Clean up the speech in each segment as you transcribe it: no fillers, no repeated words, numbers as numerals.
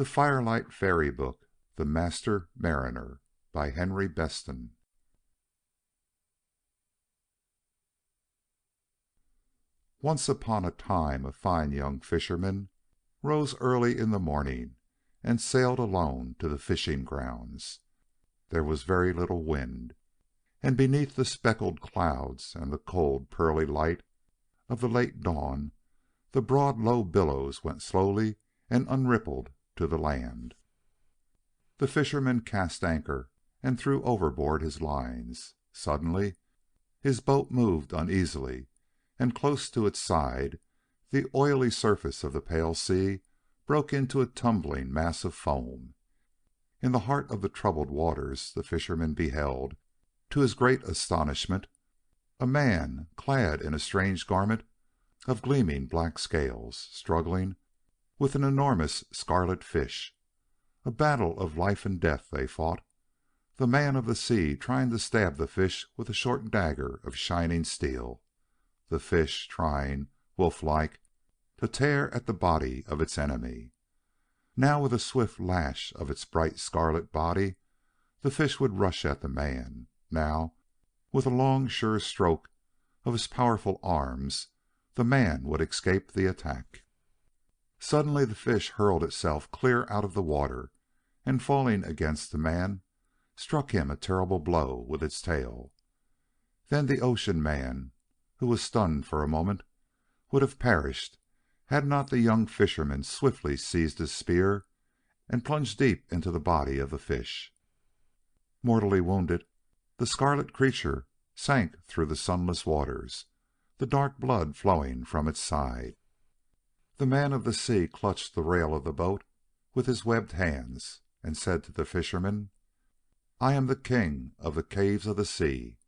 The Firelight Fairy Book, The Master Mariner, by Henry Beston. Once upon a time a fine young fisherman rose early in the morning and sailed alone to the fishing grounds. There was very little wind, and beneath the speckled clouds and the cold pearly light of the late dawn, the broad low billows went slowly and unrippled to the land. The fisherman cast anchor and threw overboard his lines. Suddenly his boat moved uneasily, and close to its side the oily surface of the pale sea broke into a tumbling mass of foam. In the heart of the troubled waters the fisherman beheld, to his great astonishment, a man clad in a strange garment of gleaming black scales, struggling with an enormous scarlet fish. A battle of life and death they fought, the man of the sea trying to stab the fish with a short dagger of shining steel, the fish trying, wolf-like, to tear at the body of its enemy. Now with a swift lash of its bright scarlet body the fish would rush at the man, now with a long sure stroke of his powerful arms the man would escape the attack. Suddenly the fish hurled itself clear out of the water, and falling against the man, struck him a terrible blow with its tail. Then the ocean man, who was stunned for a moment, would have perished had not the young fisherman swiftly seized his spear and plunged deep into the body of the fish. Mortally wounded, the scarlet creature sank through the sunless waters, the dark blood flowing from its side. The man of the sea clutched the rail of the boat with his webbed hands, and said to the fisherman, "I am the king of the caves of the sea.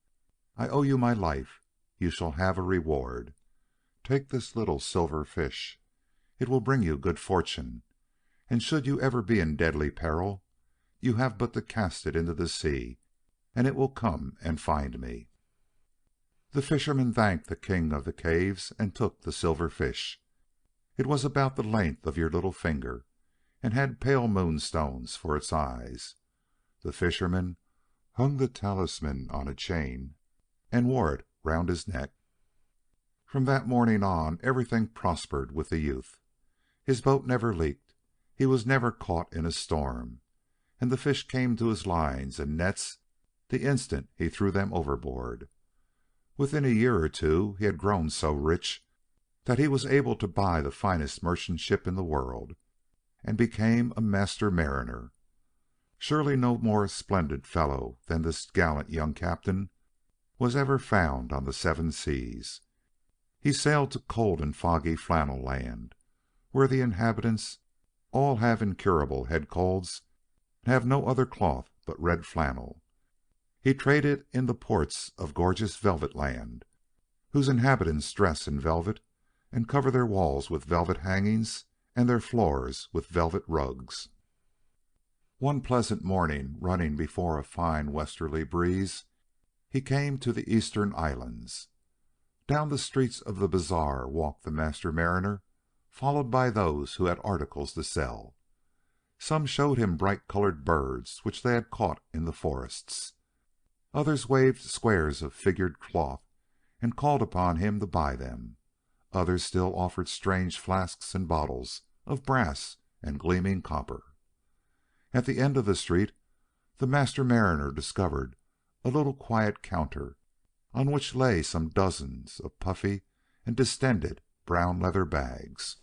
I owe you my life. You shall have a reward. Take this little silver fish. It will bring you good fortune, and should you ever be in deadly peril, you have but to cast it into the sea, and it will come and find me." The fisherman thanked the king of the caves and took the silver fish. It was about the length of your little finger, and had pale moonstones for its eyes. The fisherman hung the talisman on a chain and wore it round his neck. From that morning on everything prospered with the youth. His boat never leaked, he was never caught in a storm, and the fish came to his lines and nets the instant he threw them overboard. Within a year or two he had grown so rich that he was able to buy the finest merchant ship in the world, and became a master mariner. Surely no more splendid fellow than this gallant young captain was ever found on the seven seas. He sailed to cold and foggy Flannel Land, where the inhabitants all have incurable head colds and have no other cloth but red flannel. He traded in the ports of gorgeous Velvet Land, whose inhabitants dress in velvet and cover their walls with velvet hangings and their floors with velvet rugs. One pleasant morning, running before a fine westerly breeze, he came to the eastern islands. Down the streets of the bazaar walked the master mariner, followed by those who had articles to sell. Some showed him bright-colored birds which they had caught in the forests. Others waved squares of figured cloth and called upon him to buy them. Others still offered strange flasks and bottles of brass and gleaming copper. At the end of the street the master mariner discovered a little quiet counter on which lay some dozens of puffy and distended brown leather bags.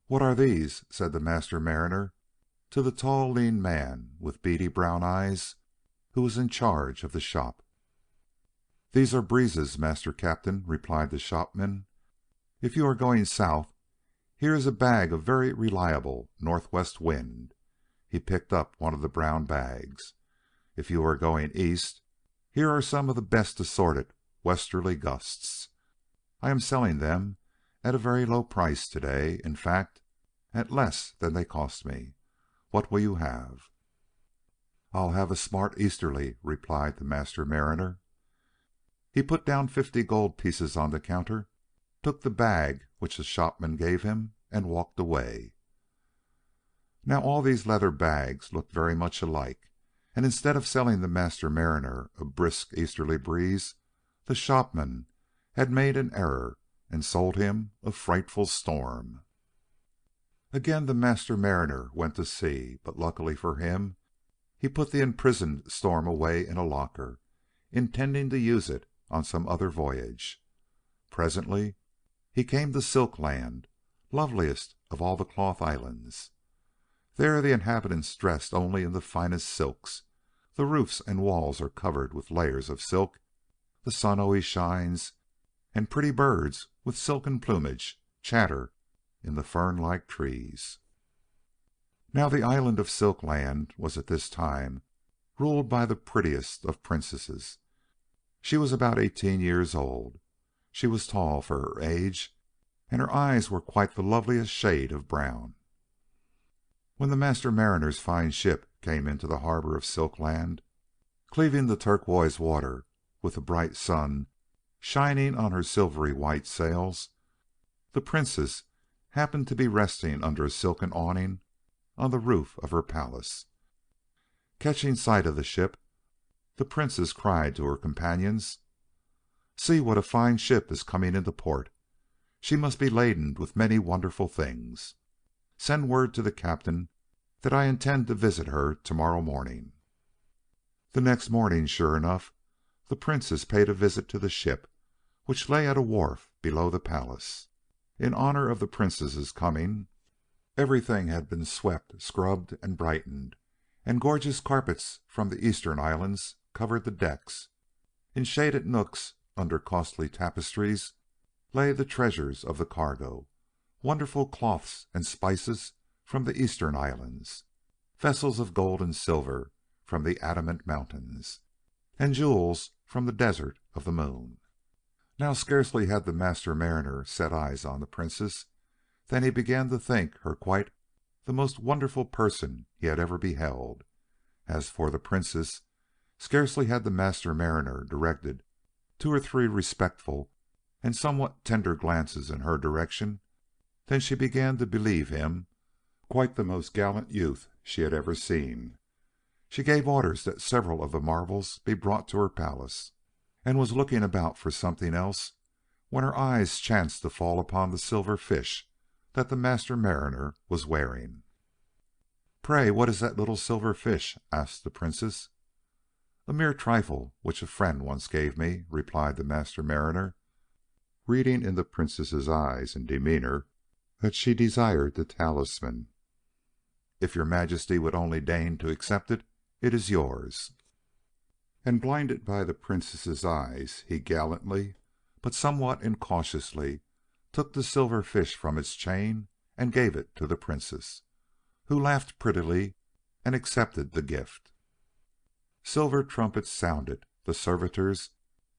"What are these?" said the master mariner to the tall lean man with beady brown eyes who was in charge of the shop. "These are breezes, Master Captain," replied the shopman. "If you are going south, here is a bag of very reliable northwest wind." He picked up one of the brown bags. "If you are going east, here are some of the best assorted westerly gusts. I am selling them at a very low price today, in fact, at less than they cost me. What will you have?" "I'll have a smart easterly," replied the master mariner. He put down 50 gold pieces on the counter, took the bag which the shopman gave him, and walked away. Now all these leather bags looked very much alike, and instead of selling the Master Mariner a brisk easterly breeze, the shopman had made an error and sold him a frightful storm. Again the Master Mariner went to sea, but luckily for him, he put the imprisoned storm away in a locker, intending to use it on some other voyage. Presently he came to Silk Land, loveliest of all the Cloth Islands. There the inhabitants dressed only in the finest silks. The roofs and walls are covered with layers of silk. The sun always shines, and pretty birds with silken plumage chatter in the fern-like trees. Now the island of Silk Land was at this time ruled by the prettiest of princesses. She was about 18 years old. She was tall for her age, and her eyes were quite the loveliest shade of brown. When the Master Mariner's fine ship came into the harbor of Silk Land, cleaving the turquoise water, with the bright sun shining on her silvery white sails, the Princess happened to be resting under a silken awning on the roof of her palace. Catching sight of the ship, the Princess cried to her companions, "See what a fine ship is coming into port! She must be laden with many wonderful things. Send word to the captain that I intend to visit her to-morrow morning." The next morning, sure enough, the Princess paid a visit to the ship, which lay at a wharf below the palace. In honor of the Princess's coming, everything had been swept, scrubbed, and brightened, and gorgeous carpets from the eastern islands covered the decks. In shaded nooks, under costly tapestries, lay the treasures of the cargo, wonderful cloths and spices from the eastern islands, vessels of gold and silver from the Adamant Mountains, and jewels from the desert of the Moon. Now scarcely had the Master Mariner set eyes on the Princess than he began to think her quite the most wonderful person he had ever beheld. As for the Princess, scarcely had the Master Mariner directed 2 or 3 respectful and somewhat tender glances in her direction than she began to believe him quite the most gallant youth she had ever seen. She gave orders that several of the marvels be brought to her palace, and was looking about for something else when her eyes chanced to fall upon the silver fish that the Master Mariner was wearing. "Pray, what is that little silver fish?" asked the Princess. "A mere trifle which a friend once gave me," replied the Master Mariner, reading in the Princess's eyes and demeanor that she desired the talisman. "If your Majesty would only deign to accept it, it is yours." And blinded by the Princess's eyes, he gallantly, but somewhat incautiously, took the silver fish from its chain and gave it to the Princess, who laughed prettily and accepted the gift. Silver trumpets sounded. The servitors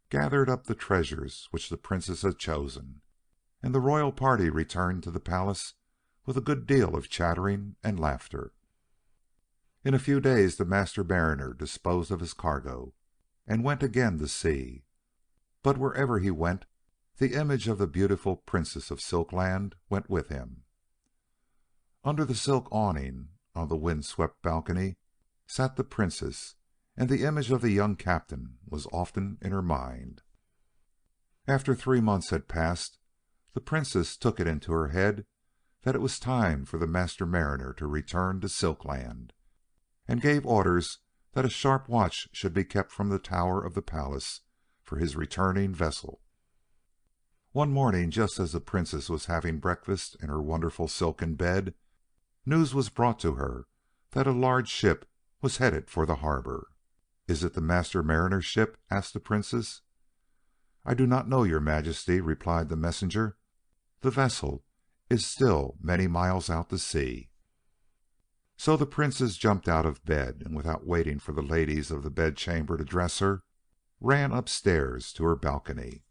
gathered up the treasures which the Princess had chosen, and the royal party returned to the palace with a good deal of chattering and laughter. In a few days the Master Mariner disposed of his cargo and went again to sea. But wherever he went, the image of the beautiful Princess of Silk Land went with him. Under the silk awning, on the wind-swept balcony, sat the Princess, and the image of the young captain was often in her mind. After 3 months had passed, the Princess took it into her head that it was time for the Master Mariner to return to Silk Land, and gave orders that a sharp watch should be kept from the tower of the palace for his returning vessel. One morning, just as the Princess was having breakfast in her wonderful silken bed, news was brought to her that a large ship was headed for the harbor. "Is it the Master Mariner's ship?" asked the Princess. "I do not know, your Majesty," replied the messenger. "The vessel is still many miles out to sea." So the Princess jumped out of bed, and without waiting for the ladies of the bedchamber to dress her, ran upstairs to her balcony.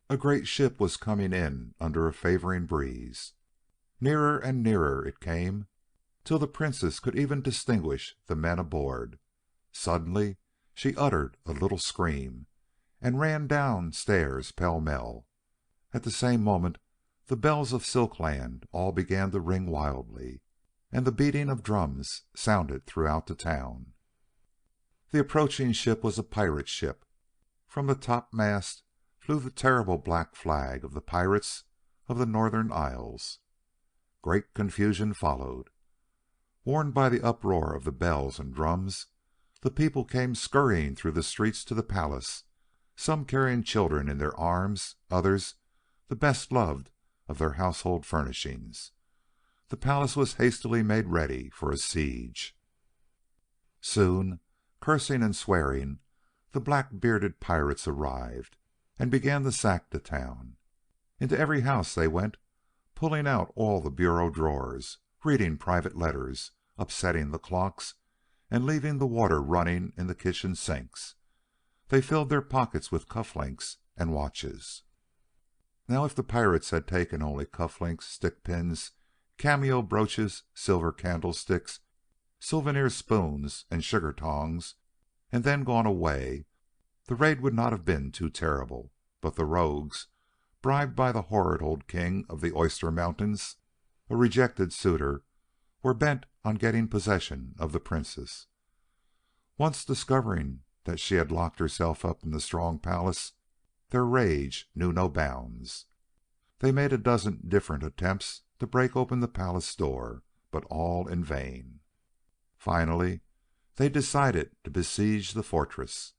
A great ship was coming in under a favoring breeze. Nearer and nearer it came, till the Princess could even distinguish the men aboard. Suddenly she uttered a little scream, and ran down stairs pell-mell. At the same moment the bells of Silk Land all began to ring wildly, and the beating of drums sounded throughout the town. The approaching ship was a pirate ship. From the topmast flew the terrible black flag of the pirates of the Northern Isles. Great confusion followed. Warned by the uproar of the bells and drums, the people came scurrying through the streets to the palace, some carrying children in their arms, others the best loved of their household furnishings. The palace was hastily made ready for a siege. Soon, cursing and swearing, the black-bearded pirates arrived and began to sack the town. Into every house they went, pulling out all the bureau drawers, reading private letters, upsetting the clocks, and leaving the water running in the kitchen sinks. They filled their pockets with cuff links and watches. Now, if the pirates had taken only cuff links, stick pins, cameo brooches, silver candlesticks, souvenir spoons, and sugar tongs, and then gone away, the raid would not have been too terrible. But the rogues, bribed by the horrid old king of the Oyster Mountains, a rejected suitor, were bent on getting possession of the princess. Once discovering that she had locked herself up in the strong palace, their rage knew no bounds. They made a dozen different attempts to break open the palace door, but all in vain. Finally, they decided to besiege the fortress.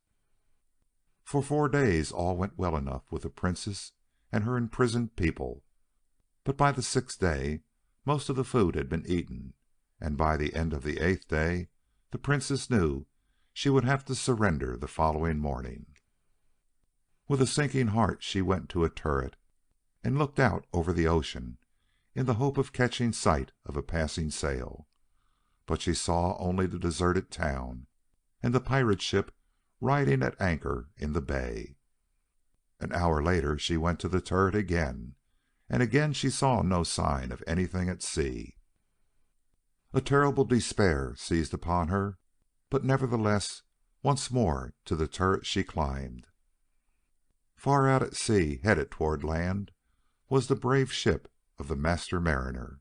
For 4 days all went well enough with the princess and her imprisoned people, but by the 6th day most of the food had been eaten, and by the end of the 8th day the princess knew she would have to surrender the following morning. With a sinking heart she went to a turret and looked out over the ocean in the hope of catching sight of a passing sail. But she saw only the deserted town and the pirate ship riding at anchor in the bay. An hour later she went to the turret again, and again she saw no sign of anything at sea. A terrible despair seized upon her, but nevertheless once more to the turret she climbed. Far out at sea, headed toward land, was the brave ship of the Master Mariner.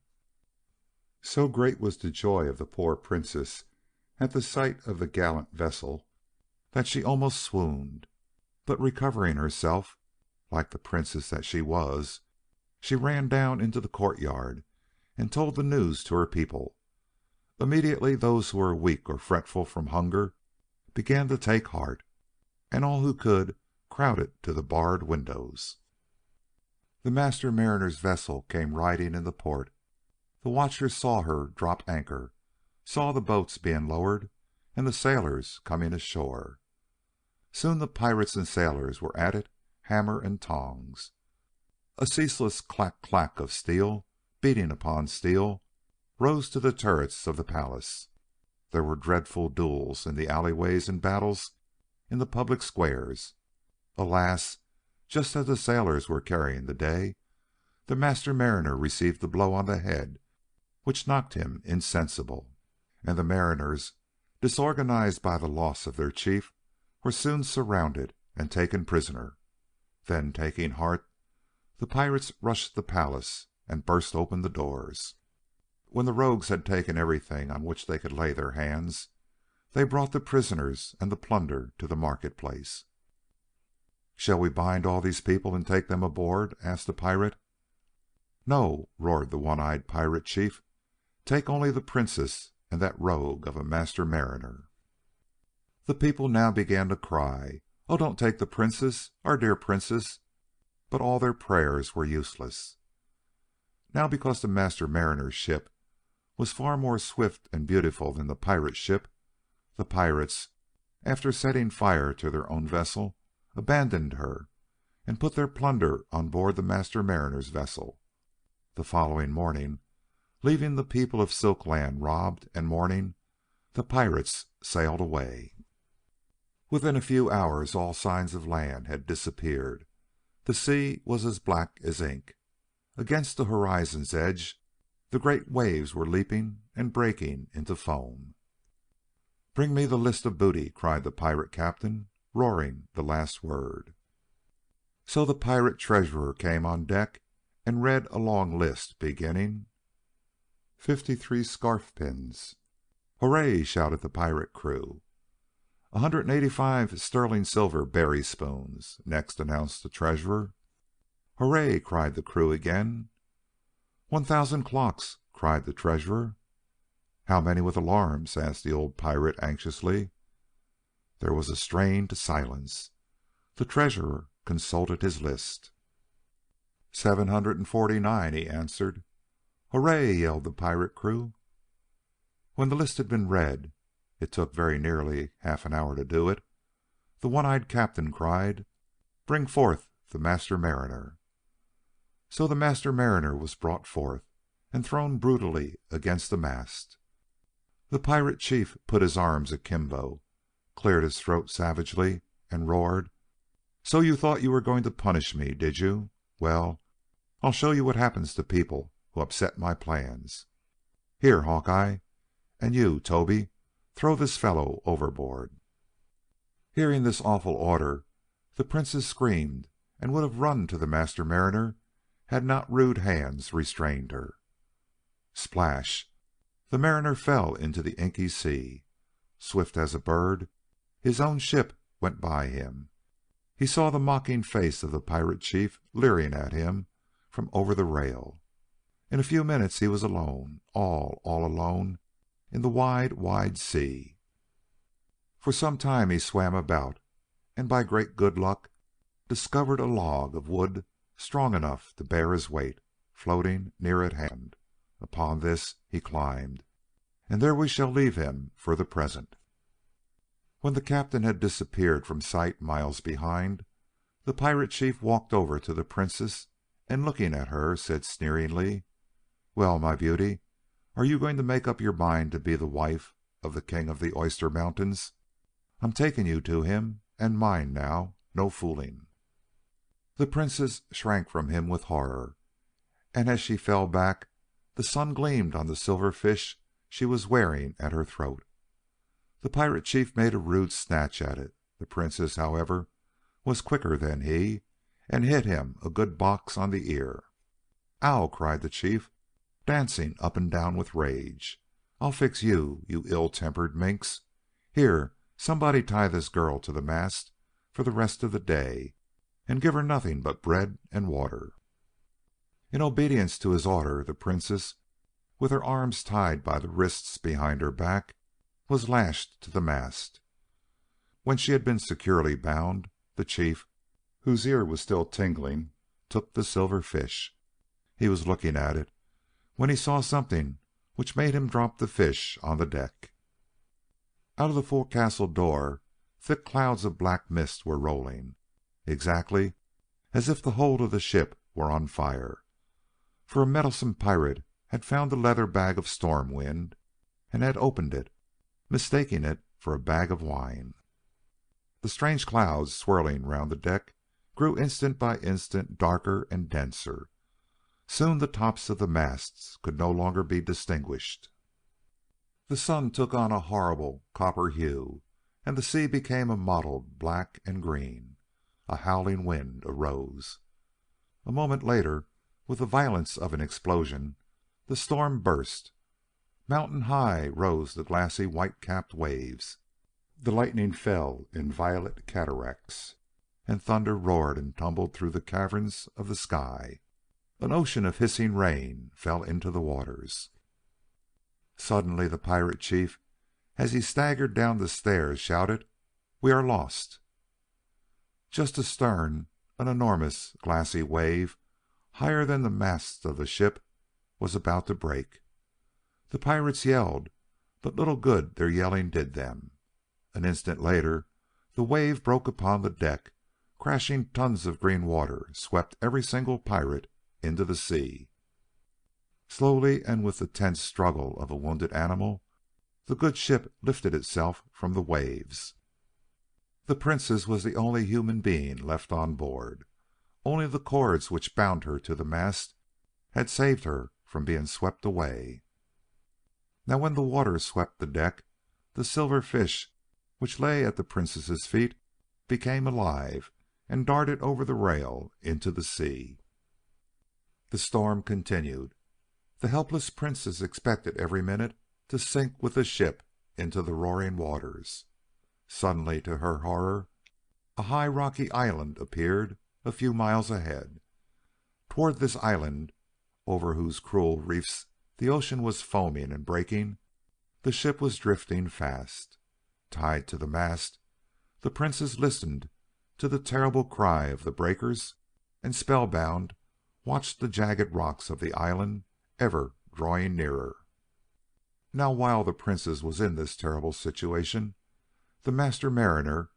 So great was the joy of the poor princess at the sight of the gallant vessel that she almost swooned, but recovering herself, like the princess that she was, she ran down into the courtyard and told the news to her people. Immediately those who were weak or fretful from hunger began to take heart, and all who could crowded to the barred windows. The Master Mariner's vessel came riding into port. The watchers saw her drop anchor, saw the boats being lowered, and the sailors coming ashore. Soon the pirates and sailors were at it, hammer and tongs. A ceaseless clack-clack of steel, beating upon steel, rose to the turrets of the palace. There were dreadful duels in the alleyways and battles in the public squares. Alas, just as the sailors were carrying the day, the Master Mariner received a blow on the head which knocked him insensible, and the mariners, disorganized by the loss of their chief, were soon surrounded and taken prisoner. Then, taking heart, the pirates rushed the palace and burst open the doors. When the rogues had taken everything on which they could lay their hands, they brought the prisoners and the plunder to the marketplace. "Shall we bind all these people and take them aboard?" asked the pirate. "No," roared the one-eyed pirate chief. "Take only the princess and that rogue of a Master Mariner." The people now began to cry, "Oh, don't take the princess, our dear princess!" But all their prayers were useless. Now, because the Master Mariner's ship was far more swift and beautiful than the pirate ship, the pirates, after setting fire to their own vessel, abandoned her and put their plunder on board the Master Mariner's vessel. The following morning, leaving the people of Silk Land robbed and mourning, the pirates sailed away. Within a few hours all signs of land had disappeared. The sea was as black as ink. Against the horizon's edge the great waves were leaping and breaking into foam. "Bring me the list of booty," cried the pirate captain, roaring the last word. So the pirate treasurer came on deck and read a long list beginning, 53 scarf pins. "Hooray!" shouted the pirate crew. 185 sterling silver berry spoons, next, announced the treasurer. "Hooray!" cried the crew again. 1,000 clocks, cried the treasurer. "How many with alarms?" asked the old pirate anxiously. There was a strained silence. The treasurer consulted his list. 749, he answered. "Hooray!" yelled the pirate crew. When the list had been read, it took very nearly half an hour to do it, the one-eyed captain cried, "Bring forth the Master Mariner." So the Master Mariner was brought forth and thrown brutally against the mast. The pirate chief put his arms akimbo, cleared his throat savagely, and roared, "So you thought you were going to punish me, did you? Well, I'll show you what happens to people who upset my plans. Here, Hawkeye, and you, Toby, throw this fellow overboard." Hearing this awful order, the Princess screamed and would have run to the Master Mariner had not rude hands restrained her. Splash! The mariner fell into the inky sea. Swift as a bird, his own ship went by him. He saw the mocking face of the pirate chief leering at him from over the rail. In a few minutes he was alone, all alone, in the wide, wide sea. For some time he swam about, and by great good luck discovered a log of wood strong enough to bear his weight, floating near at hand. Upon this he climbed, and there we shall leave him for the present. When the captain had disappeared from sight miles behind, the pirate chief walked over to the Princess, and looking at her, said sneeringly, "Well, my beauty, are you going to make up your mind to be the wife of the King of the Oyster Mountains? I'm taking you to him, and mind now, no fooling." The Princess shrank from him with horror, and as she fell back, the sun gleamed on the silver fish she was wearing at her throat. The pirate chief made a rude snatch at it. The Princess, however, was quicker than he, and hit him a good box on the ear. "Ow!" cried the chief, dancing up and down with rage. "I'll fix you, you ill-tempered minx! Here, somebody tie this girl to the mast for the rest of the day, and give her nothing but bread and water." In obedience to his order, the Princess, with her arms tied by the wrists behind her back, was lashed to the mast. When she had been securely bound, the chief, whose ear was still tingling, took the silver fish. He was looking at it when he saw something which made him drop the fish on the deck. Out of the forecastle door thick clouds of black mist were rolling, exactly as if the hold of the ship were on fire. For a meddlesome pirate had found a leather bag of storm wind and had opened it, mistaking it for a bag of wine. The strange clouds swirling round the deck grew instant by instant darker and denser. Soon the tops of the masts could no longer be distinguished. The sun took on a horrible copper hue, and the sea became a mottled black and green. A howling wind arose. A moment later, with the violence of an explosion, the storm burst. Mountain high rose the glassy white-capped waves. The lightning fell in violet cataracts, and thunder roared and tumbled through the caverns of the sky. An ocean of hissing rain fell into the waters. Suddenly the pirate chief, as he staggered down the stairs, shouted, "We are lost!" Just astern, an enormous glassy wave, higher than the masts of the ship, was about to break. The pirates yelled, but little good their yelling did them. An instant later the wave broke upon the deck. Crashing tons of green water swept every single pirate into the sea. Slowly, and with the tense struggle of a wounded animal, the good ship lifted itself from the waves. The Princess was the only human being left on board. Only the cords which bound her to the mast had saved her from being swept away. Now when the water swept the deck, the silver fish which lay at the Princess's feet became alive and darted over the rail into the sea. The storm continued. The helpless princess expected every minute to sink with the ship into the roaring waters. Suddenly, to her horror, a high rocky island appeared a few miles ahead. Toward this island, over whose cruel reefs the ocean was foaming and breaking, the ship was drifting fast. Tied to the mast, the princess listened to the terrible cry of the breakers, and spellbound watched the jagged rocks of the island ever drawing nearer. Now, while the princess was in this terrible situation, the Master Mariner,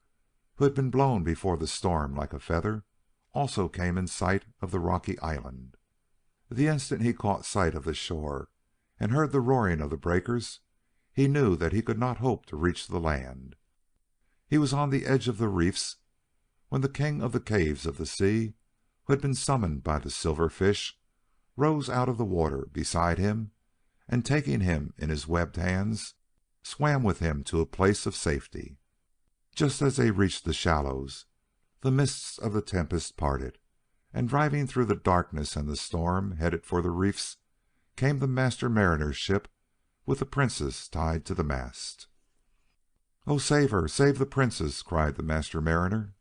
who had been blown before the storm like a feather, also came in sight of the rocky island. The instant he caught sight of the shore and heard the roaring of the breakers, he knew that he could not hope to reach the land. He was on the edge of the reefs when the king of the caves of the sea, who had been summoned by the silver fish, rose out of the water beside him, and taking him in his webbed hands, swam with him to a place of safety. Just as they reached the shallows, the mists of the tempest parted, and driving through the darkness and the storm, headed for the reefs, came the Master Mariner's ship with the princess tied to the mast. "Oh, save her! Save the princess!" cried the Master Mariner.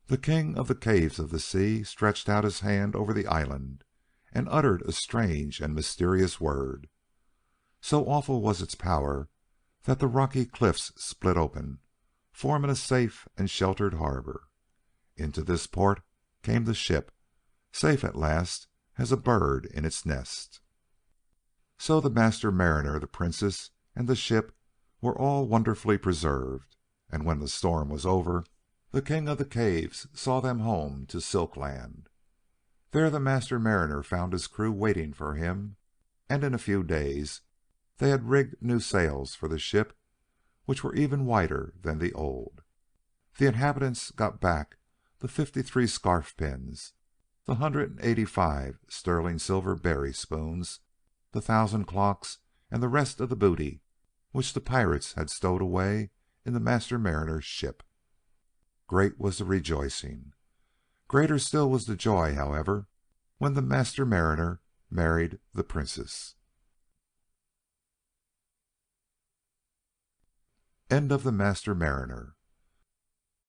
The king of the caves of the sea stretched out his hand over the island and uttered a strange and mysterious word. So awful was its power that the rocky cliffs split open, forming a safe and sheltered harbor. Into this port came the ship, safe at last as a bird in its nest. So the Master Mariner, the princess, and the ship were all wonderfully preserved, and when the storm was over, the king of the caves saw them home to Silkland. There the Master Mariner found his crew waiting for him, and in a few days they had rigged new sails for the ship, which were even whiter than the old. The inhabitants got back the 53 scarf pins, the 185 sterling silver berry spoons, the 1,000 clocks, and the rest of the booty which the pirates had stowed away in the Master Mariner's ship. Great was the rejoicing. Greater still was the joy, however, when the Master Mariner married the princess. End of The Master Mariner,